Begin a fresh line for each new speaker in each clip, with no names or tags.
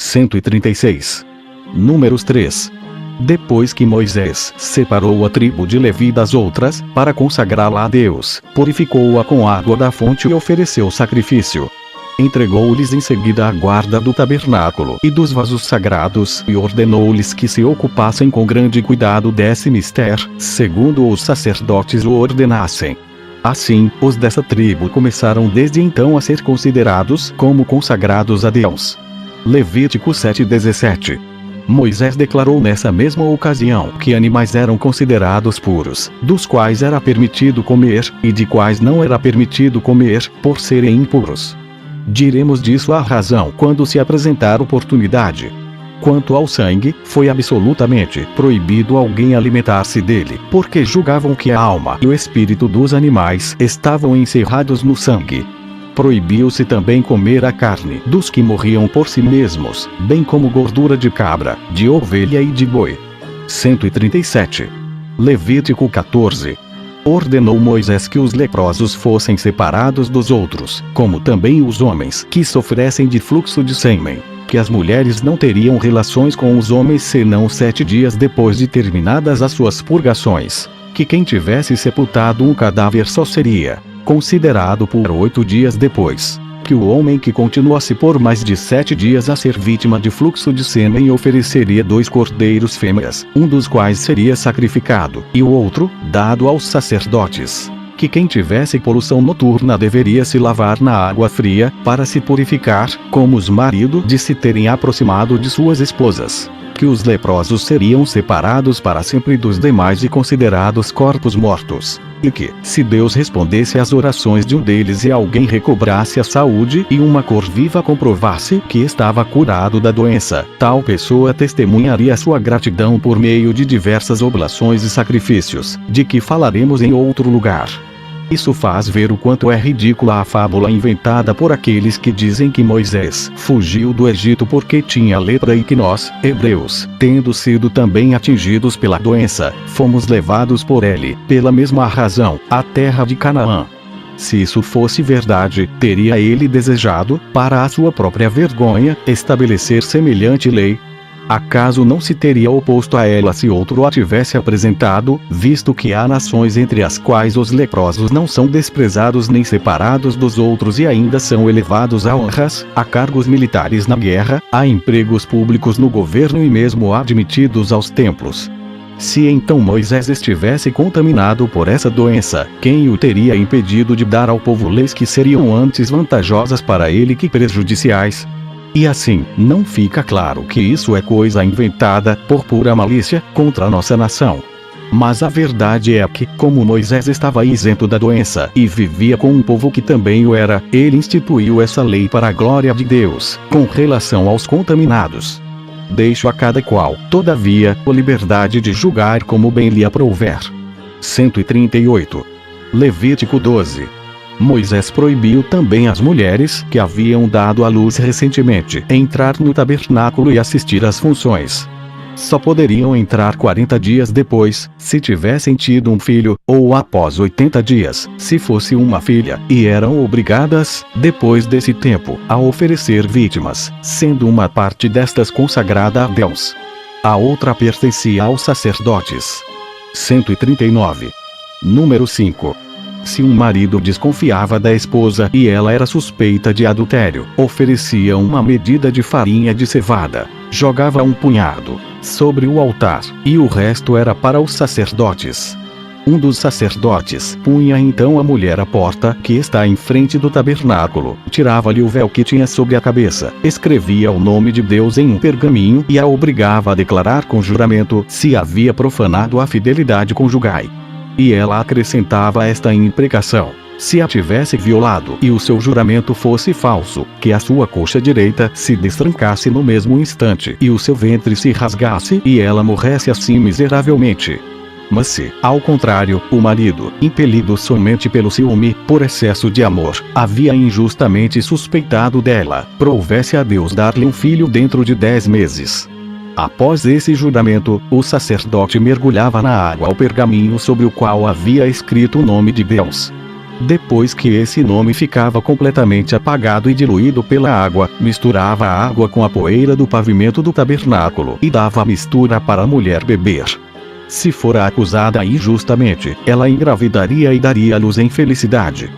136. Números 3. Depois que Moisés separou a tribo de Levi das outras, para consagrá-la a Deus, purificou-a com água da fonte e ofereceu sacrifício. Entregou-lhes em seguida a guarda do tabernáculo e dos vasos sagrados e ordenou-lhes que se ocupassem com grande cuidado desse mistério, segundo os sacerdotes o ordenassem. Assim, os dessa tribo começaram desde então a ser considerados como consagrados a Deus. Levítico 7:17. Moisés declarou nessa mesma ocasião que animais eram considerados puros, dos quais era permitido comer, e de quais não era permitido comer, por serem impuros. Diremos disso a razão quando se apresentar oportunidade. Quanto ao sangue, foi absolutamente proibido alguém alimentar-se dele, porque julgavam que a alma e o espírito dos animais estavam encerrados no sangue. Proibiu-se também comer a carne dos que morriam por si mesmos, bem como gordura de cabra, de ovelha e de boi. 137. Levítico 14. Ordenou Moisés que os leprosos fossem separados dos outros, como também os homens que sofressem de fluxo de sêmen, que as mulheres não teriam relações com os homens senão 7 dias depois de terminadas as suas purgações, que quem tivesse sepultado um cadáver só seria considerado por 8 dias depois, que o homem que continuasse por mais de 7 dias a ser vítima de fluxo de sêmen ofereceria 2 cordeiros fêmeas, um dos quais seria sacrificado, e o outro, dado aos sacerdotes. Que quem tivesse poluição noturna deveria se lavar na água fria, para se purificar, como os maridos de se terem aproximado de suas esposas. Que os leprosos seriam separados para sempre dos demais e considerados corpos mortos. E que, se Deus respondesse às orações de um deles e alguém recobrasse a saúde e uma cor viva comprovasse que estava curado da doença, tal pessoa testemunharia sua gratidão por meio de diversas oblações e sacrifícios, de que falaremos em outro lugar. Isso faz ver o quanto é ridícula a fábula inventada por aqueles que dizem que Moisés fugiu do Egito porque tinha lepra e que nós, hebreus, tendo sido também atingidos pela doença, fomos levados por ele, pela mesma razão, à terra de Canaã. Se isso fosse verdade, teria ele desejado, para a sua própria vergonha, estabelecer semelhante lei? Acaso não se teria oposto a ela se outro a tivesse apresentado, visto que há nações entre as quais os leprosos não são desprezados nem separados dos outros e ainda são elevados a honras, a cargos militares na guerra, a empregos públicos no governo e mesmo admitidos aos templos? Se então Moisés estivesse contaminado por essa doença, quem o teria impedido de dar ao povo leis que seriam antes vantajosas para ele que prejudiciais? E assim, não fica claro que isso é coisa inventada, por pura malícia, contra a nossa nação. Mas a verdade é que, como Moisés estava isento da doença e vivia com um povo que também o era, ele instituiu essa lei para a glória de Deus, com relação aos contaminados. Deixo a cada qual, todavia, a liberdade de julgar como bem lhe aprouver. 138. Levítico 12. Moisés proibiu também às mulheres que haviam dado à luz recentemente entrar no tabernáculo e assistir às funções. Só poderiam entrar 40 dias depois, se tivessem tido um filho, ou após 80 dias, se fosse uma filha, e eram obrigadas, depois desse tempo, a oferecer vítimas, sendo uma parte destas consagrada a Deus. A outra pertencia aos sacerdotes. 139. Número 5. Se um marido desconfiava da esposa e ela era suspeita de adultério, oferecia uma medida de farinha de cevada, jogava um punhado sobre o altar, e o resto era para os sacerdotes. Um dos sacerdotes punha então a mulher à porta que está em frente do tabernáculo, tirava-lhe o véu que tinha sobre a cabeça, escrevia o nome de Deus em um pergaminho e a obrigava a declarar com juramento se havia profanado a fidelidade conjugal. E ela acrescentava esta imprecação: se a tivesse violado e o seu juramento fosse falso, que a sua coxa direita se destrancasse no mesmo instante e o seu ventre se rasgasse e ela morresse assim miseravelmente. Mas se, ao contrário, o marido, impelido somente pelo ciúme, por excesso de amor, havia injustamente suspeitado dela, prouvesse a Deus dar-lhe um filho dentro de 10 meses. Após esse juramento, o sacerdote mergulhava na água o pergaminho sobre o qual havia escrito o nome de Deus. Depois que esse nome ficava completamente apagado e diluído pela água, misturava a água com a poeira do pavimento do tabernáculo e dava a mistura para a mulher beber. Se fora acusada injustamente, ela engravidaria e daria à luz em felicidade.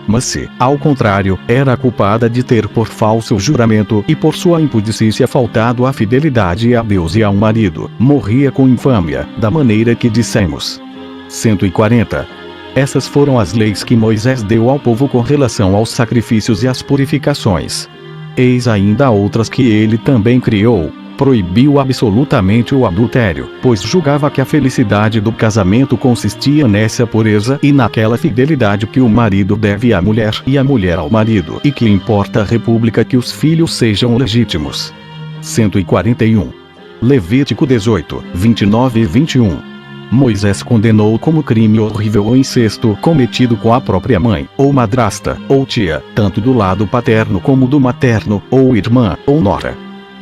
Mas se, ao contrário, era culpada de ter por falso juramento e por sua impudicícia faltado à fidelidade a Deus e ao marido, morria com infâmia, da maneira que dissemos. 140. Essas foram as leis que Moisés deu ao povo com relação aos sacrifícios e às purificações. Eis ainda outras que ele também criou. Proibiu absolutamente o adultério, pois julgava que a felicidade do casamento consistia nessa pureza e naquela fidelidade que o marido deve à mulher e a mulher ao marido, e que importa à república que os filhos sejam legítimos. 141. Levítico 18, 29 e 21. Moisés condenou como crime horrível o incesto cometido com a própria mãe, ou madrasta, ou tia, tanto do lado paterno como do materno, ou irmã, ou nora.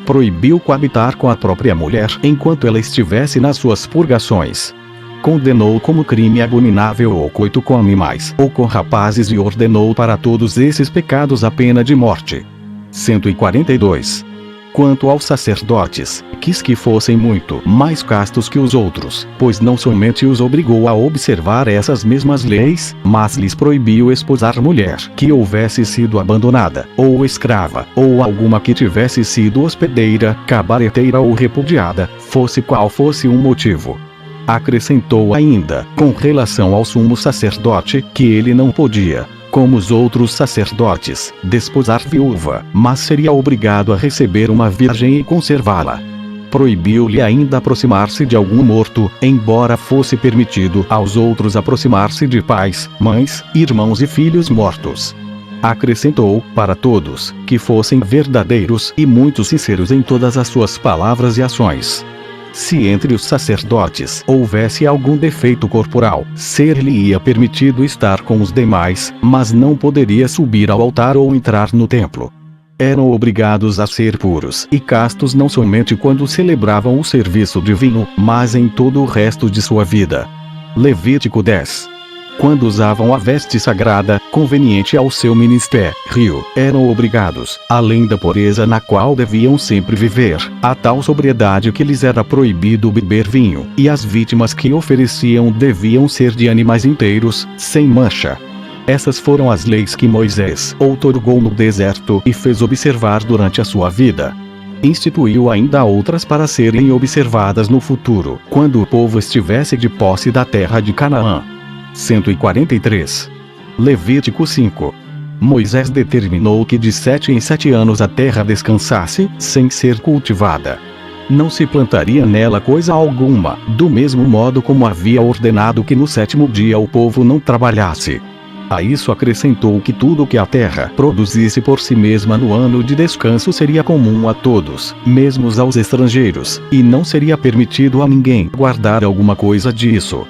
Proibiu coabitar com a própria mulher enquanto ela estivesse nas suas purgações. Condenou como crime abominável o coito com animais ou com rapazes e ordenou para todos esses pecados a pena de morte. 142. Quanto aos sacerdotes, quis que fossem muito mais castos que os outros, pois não somente os obrigou a observar essas mesmas leis, mas lhes proibiu esposar mulher que houvesse sido abandonada, ou escrava, ou alguma que tivesse sido hospedeira, cabareteira ou repudiada, fosse qual fosse o motivo. Acrescentou ainda, com relação ao sumo sacerdote, que ele não podia, como os outros sacerdotes, desposar viúva, mas seria obrigado a receber uma virgem e conservá-la. Proibiu-lhe ainda aproximar-se de algum morto, embora fosse permitido aos outros aproximar-se de pais, mães, irmãos e filhos mortos. Acrescentou, para todos, que fossem verdadeiros e muito sinceros em todas as suas palavras e ações. Se entre os sacerdotes houvesse algum defeito corporal, ser-lhe-ia permitido estar com os demais, mas não poderia subir ao altar ou entrar no templo. Eram obrigados a ser puros e castos não somente quando celebravam o serviço divino, mas em todo o resto de sua vida. Levítico 10. Quando usavam a veste sagrada, conveniente ao seu ministério, eram obrigados, além da pureza na qual deviam sempre viver, a tal sobriedade que lhes era proibido beber vinho, e as vítimas que ofereciam deviam ser de animais inteiros, sem mancha. Essas foram as leis que Moisés outorgou no deserto e fez observar durante a sua vida. Instituiu ainda outras para serem observadas no futuro, quando o povo estivesse de posse da terra de Canaã. 143. Levítico 5. Moisés determinou que de 7 em 7 anos a terra descansasse, sem ser cultivada. Não se plantaria nela coisa alguma, do mesmo modo como havia ordenado que no 7º dia o povo não trabalhasse. A isso acrescentou que tudo o que a terra produzisse por si mesma no ano de descanso seria comum a todos, mesmo aos estrangeiros, e não seria permitido a ninguém guardar alguma coisa disso.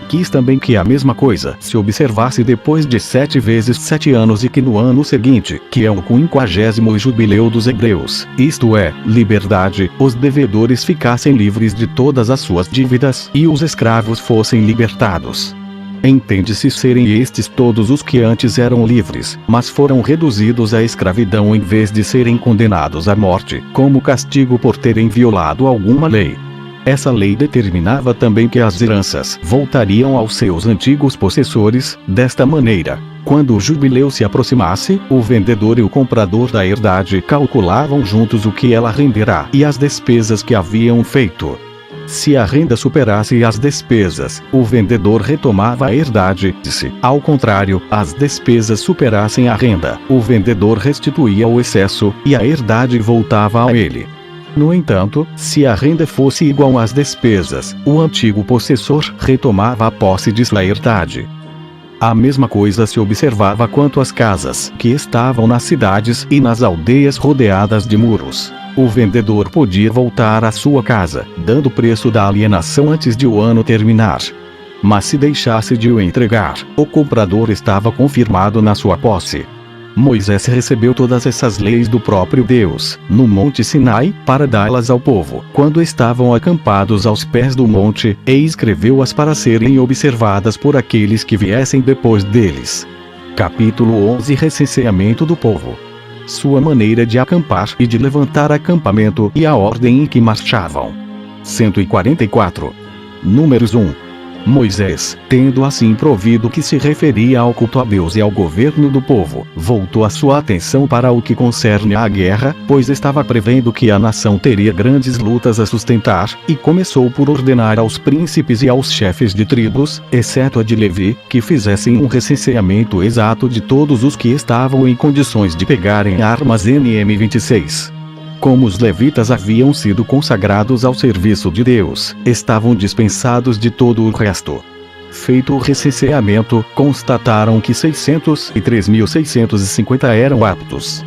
Quis também que a mesma coisa se observasse depois de 7 vezes 7 anos e que no ano seguinte, que é o 50º jubileu dos hebreus, isto é, liberdade, os devedores ficassem livres de todas as suas dívidas e os escravos fossem libertados. Entende-se serem estes todos os que antes eram livres, mas foram reduzidos à escravidão em vez de serem condenados à morte, como castigo por terem violado alguma lei. Essa lei determinava também que as heranças voltariam aos seus antigos possessores, desta maneira. Quando o jubileu se aproximasse, o vendedor e o comprador da herdade calculavam juntos o que ela renderá e as despesas que haviam feito. Se a renda superasse as despesas, o vendedor retomava a herdade. Se, ao contrário, as despesas superassem a renda, o vendedor restituía o excesso, e a herdade voltava a ele. No entanto, se a renda fosse igual às despesas, o antigo possessor retomava a posse de sua herdade. A mesma coisa se observava quanto às casas que estavam nas cidades e nas aldeias rodeadas de muros. O vendedor podia voltar à sua casa, dando o preço da alienação antes de o ano terminar. Mas se deixasse de o entregar, o comprador estava confirmado na sua posse. Moisés recebeu todas essas leis do próprio Deus, no Monte Sinai, para dá-las ao povo, quando estavam acampados aos pés do monte, e escreveu-as para serem observadas por aqueles que viessem depois deles. Capítulo 11. Recenseamento do povo. Sua maneira de acampar e de levantar acampamento e a ordem em que marchavam. 144. Números 1. Moisés, tendo assim provido que se referia ao culto a Deus e ao governo do povo, voltou a sua atenção para o que concerne à guerra, pois estava prevendo que a nação teria grandes lutas a sustentar, e começou por ordenar aos príncipes e aos chefes de tribos, exceto a de Levi, que fizessem um recenseamento exato de todos os que estavam em condições de pegarem armas. NM 26. Como os levitas haviam sido consagrados ao serviço de Deus, estavam dispensados de todo o resto. Feito o recenseamento, constataram que 603.650 eram aptos.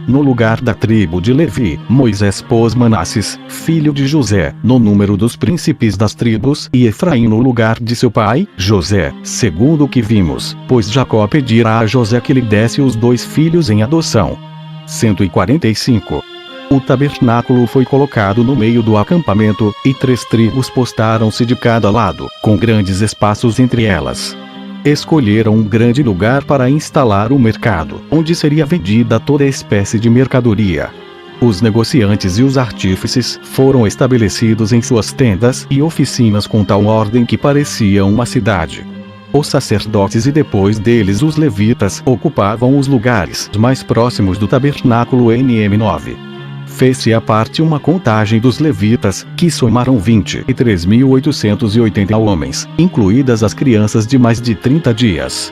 No lugar da tribo de Levi, Moisés pôs Manasses, filho de José, no número dos príncipes das tribos, e Efraim no lugar de seu pai, José, segundo o que vimos, pois Jacó pedira a José que lhe desse os 2 filhos em adoção. 145. O tabernáculo foi colocado no meio do acampamento, e 3 tribos postaram-se de cada lado, com grandes espaços entre elas. Escolheram um grande lugar para instalar o mercado, onde seria vendida toda espécie de mercadoria. Os negociantes e os artífices foram estabelecidos em suas tendas e oficinas com tal ordem que parecia uma cidade. Os sacerdotes e depois deles os levitas ocupavam os lugares mais próximos do tabernáculo. NM 9. Fez-se à parte uma contagem dos levitas, que somaram 23.880 homens, incluídas as crianças de mais de 30 dias.